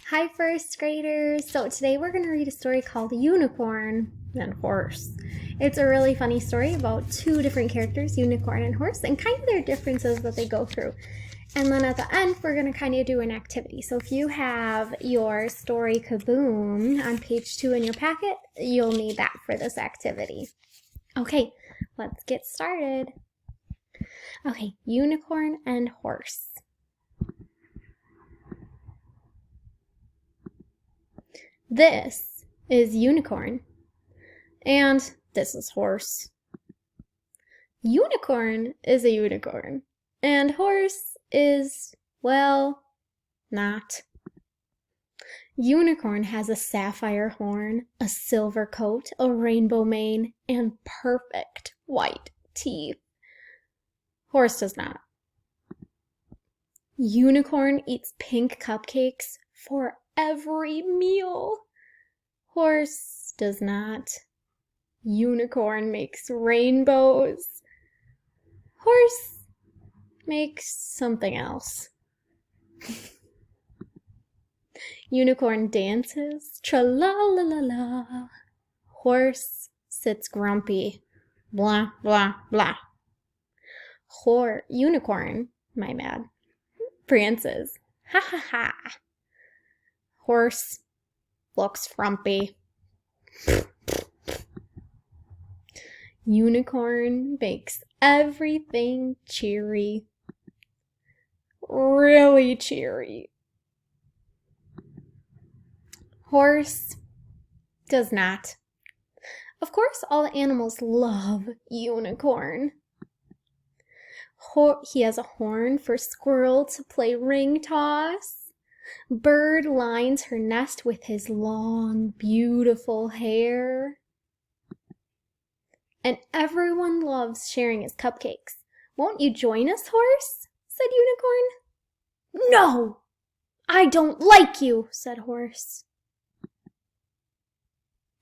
Hi, first graders! So today we're going to read a story called Unicorn and Horse. It's a really funny story about two different characters, Unicorn and Horse, and kind of their differences that they go through. And then at the end, we're going to kind of do an activity. So if you have your story Kaboom on page 2 in your packet, you'll need that for this activity. Okay, let's get started. Okay, Unicorn and Horse. This is Unicorn, and this is Horse. Unicorn is a unicorn, and Horse is, well, not. Unicorn has a sapphire horn, a silver coat, a rainbow mane, and perfect white teeth. Horse does not. Unicorn eats pink cupcakes for every meal. Horse does not. Unicorn makes rainbows. Horse makes something else. Unicorn dances, tra-la-la-la-la. Horse sits grumpy, blah, blah, blah. Unicorn, my bad, prances, ha ha ha. Horse looks frumpy. Unicorn makes everything cheery. Really cheery. Horse does not. Of course, all the animals love Unicorn. He has a horn for Squirrel to play ring toss. Bird lines her nest with his long, beautiful hair. And everyone loves sharing his cupcakes. Won't you join us, Horse? Said Unicorn. No, I don't like you, said Horse.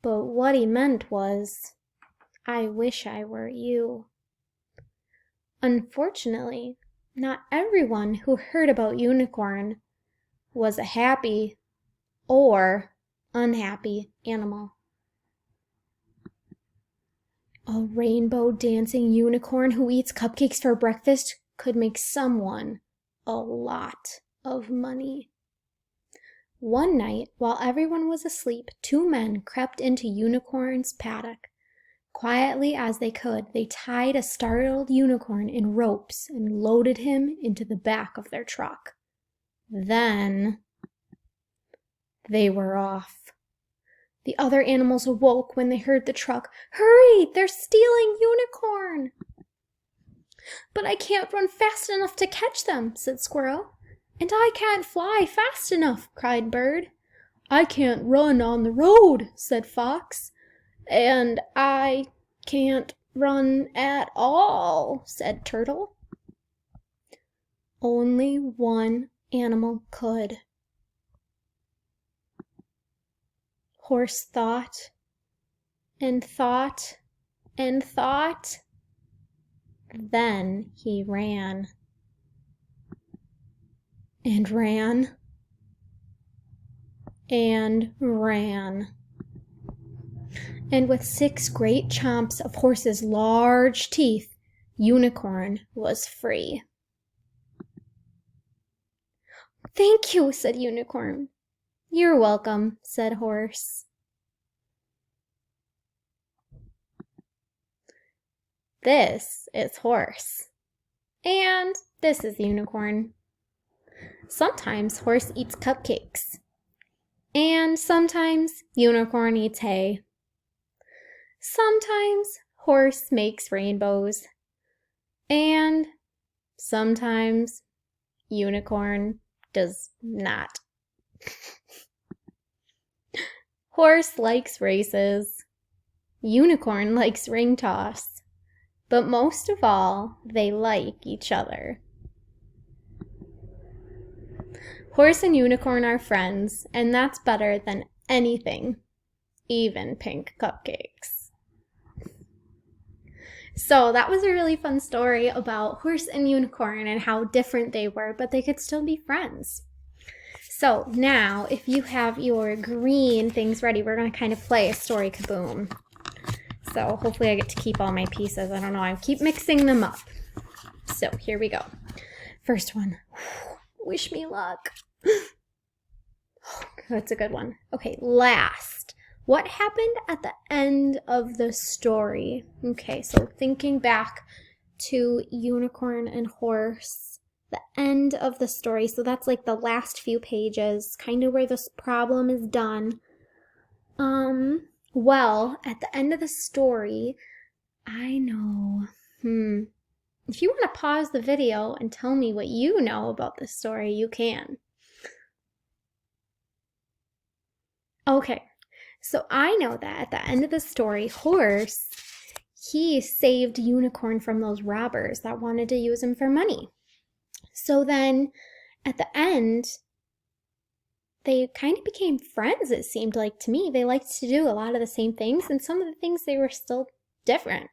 But what he meant was, I wish I were you. Unfortunately, not everyone who heard about Unicorn was a happy or unhappy animal. A rainbow dancing unicorn who eats cupcakes for breakfast could make someone a lot of money. One night, while everyone was asleep, two men crept into Unicorn's paddock. Quietly as they could, they tied a startled unicorn in ropes and loaded him into the back of their truck. Then they were off. The other animals awoke when they heard the truck. Hurry! They're stealing Unicorn! But I can't run fast enough to catch them, said Squirrel. And I can't fly fast enough, cried Bird. I can't run on the road, said Fox. And I can't run at all, said Turtle. Only one animal could. Horse thought and thought and thought. Then he ran. And ran. And ran. And with 6 great chomps of Horse's large teeth, Unicorn was free. Thank you, said Unicorn. You're welcome, said Horse. This is Horse. And this is Unicorn. Sometimes Horse eats cupcakes. And sometimes Unicorn eats hay. Sometimes Horse makes rainbows. And sometimes Unicorn does not. Horse likes races. Unicorn likes ring toss. But most of all, they like each other. Horse and Unicorn are friends, and that's better than anything, even pink cupcakes. So that was a really fun story about Horse and Unicorn and how different they were, but they could still be friends. So now if you have your green things ready, we're going to kind of play a story Kaboom. So hopefully I get to keep all my pieces. I don't know, I keep mixing them up. So here we go. First one. Wish me luck. That's a good one. Okay, last. What happened at the end of the story? Okay, so thinking back to Unicorn and Horse, the end of the story. So that's like the last few pages, kind of where this problem is done. Well, at the end of the story, I know. If you want to pause the video and tell me what you know about this story, you can. Okay, so I know that at the end of the story, Horse, he saved Unicorn from those robbers that wanted to use him for money. So then at the end, they kind of became friends, it seemed like to me. They liked to do a lot of the same things, and some of the things they were still different.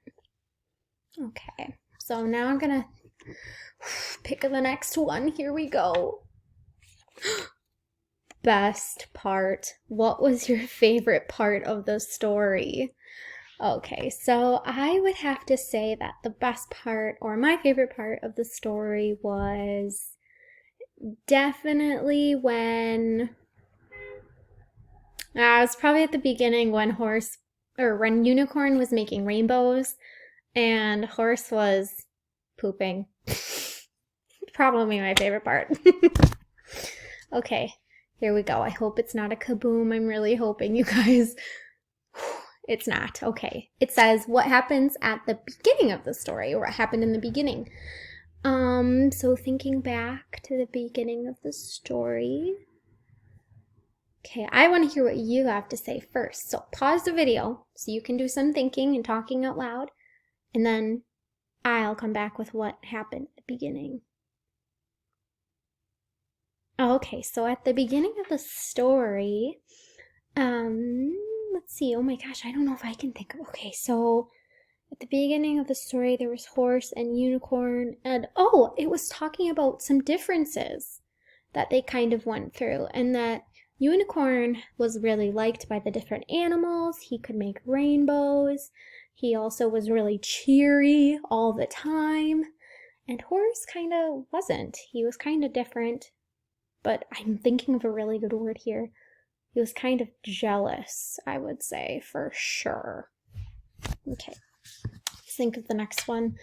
Okay, so now I'm gonna pick the next one. Here we go. Best part. What was your favorite part of the story? Okay, so I would have to say that the best part, or my favorite part of the story, was definitely when it was probably at the beginning when when Unicorn was making rainbows and Horse was pooping. Probably my favorite part. Okay, here we go. I hope it's not a Kaboom. I'm really hoping, you guys. It's not. Okay. It says what happens at the beginning of the story, or what happened in the beginning. So thinking back to the beginning of the story. Okay, I want to hear what you have to say first. So pause the video so you can do some thinking and talking out loud, and then I'll come back with what happened at the beginning. Okay, so at the beginning of the story, let's see. Oh my gosh, I don't know if I can think of. Okay, so at the beginning of the story, there was Horse and Unicorn, and it was talking about some differences that they kind of went through, and that Unicorn was really liked by the different animals. He could make rainbows. He also was really cheery all the time, and Horse kind of wasn't. He was kind of different, but I'm thinking of a really good word here. He was kind of jealous, I would say, for sure. Okay, let's think of the next one.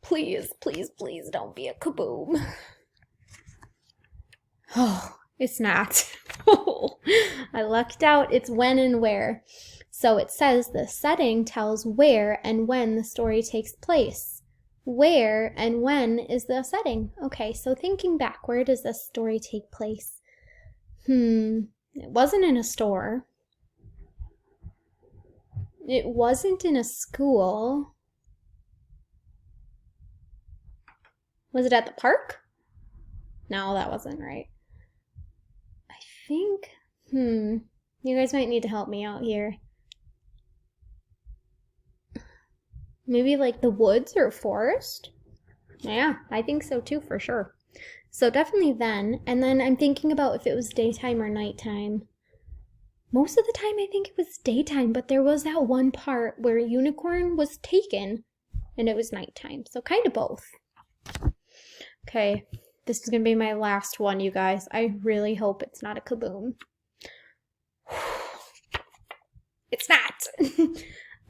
Please, please, please don't be a Kaboom. Oh, it's not. I lucked out. It's when and where. So it says the setting tells where and when the story takes place. Where and when is the setting? Okay, so thinking back, where does this story take place? It wasn't in a store. It wasn't in a school. Was it at the park? No, that wasn't right. I think, you guys might need to help me out here. Maybe like the woods or forest? Yeah, I think so too, for sure. So definitely then, and then I'm thinking about if it was daytime or nighttime. Most of the time I think it was daytime, but there was that one part where Unicorn was taken and it was nighttime. So kind of both. Okay, this is going to be my last one, you guys. I really hope it's not a Kaboom. It's not.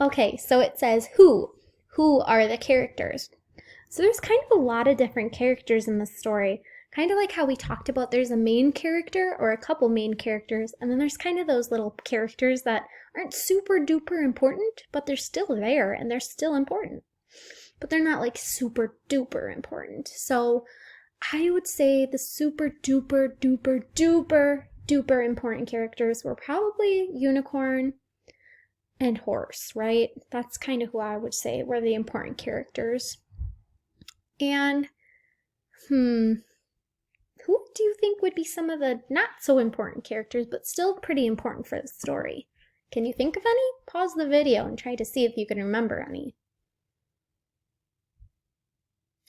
Okay, so it says who. Who are the characters? So there's kind of a lot of different characters in this story. Kind of like how we talked about there's a main character or a couple main characters, and then there's kind of those little characters that aren't super duper important, but they're still there and they're still important. But they're not like super duper important. So I would say the super duper duper duper duper important characters were probably Unicorn and Horse, right? That's kind of who I would say were the important characters. And, who do you think would be some of the not so important characters, but still pretty important for the story? Can you think of any? Pause the video and try to see if you can remember any.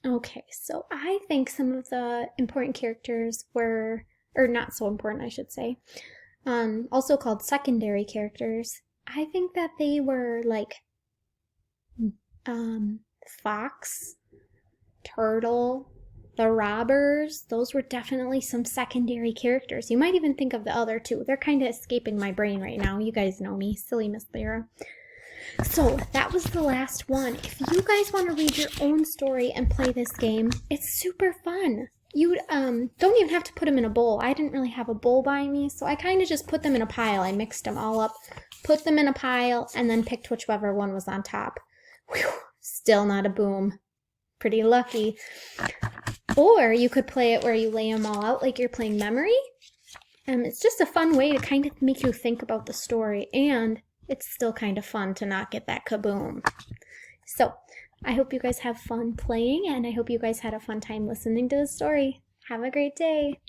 Okay, so I think some of the important characters were or not so important, I should say. Also called secondary characters. I think that they were like Fox, Turtle, the robbers. Those were definitely some secondary characters. You might even think of the other two. They're kind of escaping my brain right now. You guys know me, silly Miss Lyra. So that was the last one. If you guys want to read your own story and play this game, it's super fun. You don't even have to put them in a bowl. I didn't really have a bowl by me, so I kind of just put them in a pile. I mixed them all up, put them in a pile, and then picked whichever one was on top. Whew, still not a boom. Pretty lucky. Or you could play it where you lay them all out like you're playing memory. It's just a fun way to kind of make you think about the story, and it's still kind of fun to not get that kaboom. So I hope you guys have fun playing, and I hope you guys had a fun time listening to the story. Have a great day.